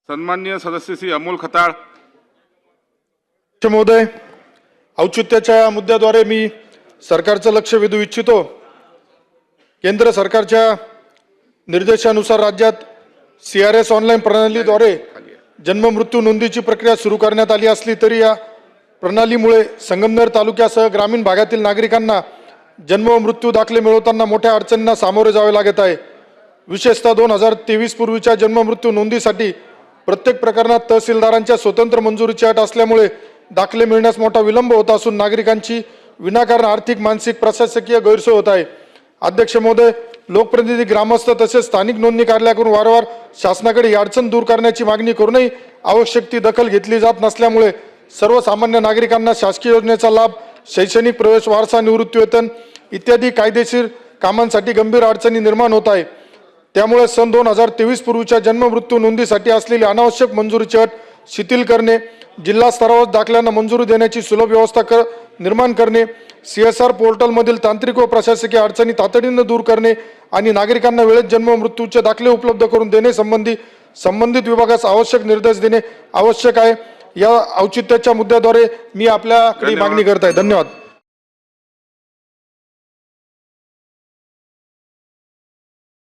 सन्माननीय सदस्य श्री अमोल खताळ महोदय, औचित्याच्या मुद्द्याद्वारे मी सरकारचं लक्ष वेधू इच्छितो। केंद्र सरकारच्या निर्देशानुसार राज्यात CRS ऑनलाईन प्रणालीद्वारे जन्म मृत्यू नोंदीची प्रक्रिया सुरू करण्यात आली असली तरी या प्रणालीमुळे संगमनेर तालुक्यासह ग्रामीण भागातील नागरिकांना जन्म व मृत्यू दाखले मिळवताना मोठ्या अडचणींना सामोरे जावे लागत आहे। विशेषतः 2023 पूर्वीच्या जन्म मृत्यू नोंदीसाठी प्रत्येक प्रकरणात तहसीलदारांच्या स्वतंत्र मंजुरीची अट असल्यामुळे दाखले मिळण्यास मोठा विलंब होत असून नागरिकांची विनाकारण आर्थिक मानसिक प्रशासकीय गैरसोय होत आहे। अध्यक्ष महोदय, लोकप्रतिनिधी ग्रामस्थ तसेच स्थानिक नोंदणी कार्यालयाकडून वारंवार शासनाकडे ही अडचण दूर करण्याची मागणी करूनही आवश्यक ती दखल घेतली जात नसल्यामुळे सर्वसामान्य नागरिकांना शासकीय योजनेचा लाभ, शैक्षणिक प्रवेश, वारसा, निवृत्ती वेतन इत्यादी कायदेशीर कामांसाठी गंभीर अडचणी निर्माण होत आहे। त्यामुळे सन 2023 पूर्वीच्या जन्म मृत्यू नोंदीसाठी असलेली अनावश्यक मंजुरीची अट शिथिल करणे, जिल्हा स्तरावर दाखल्यांना मंजुरी देण्याची सुलभ व्यवस्था निर्माण करणे, CSR पोर्टलमधील तांत्रिक व प्रशासकीय अडचणी तातडीने दूर करणे आणि नागरिकांना वेळेत जन्म मृत्यूचे दाखले उपलब्ध करून देणे संबंधित विभागास आवश्यक निर्देश देणे आवश्यक आहे। या औचित्याच्या मुद्द्याद्वारे मी आपल्याकडे मागणी करत आहे। धन्यवाद।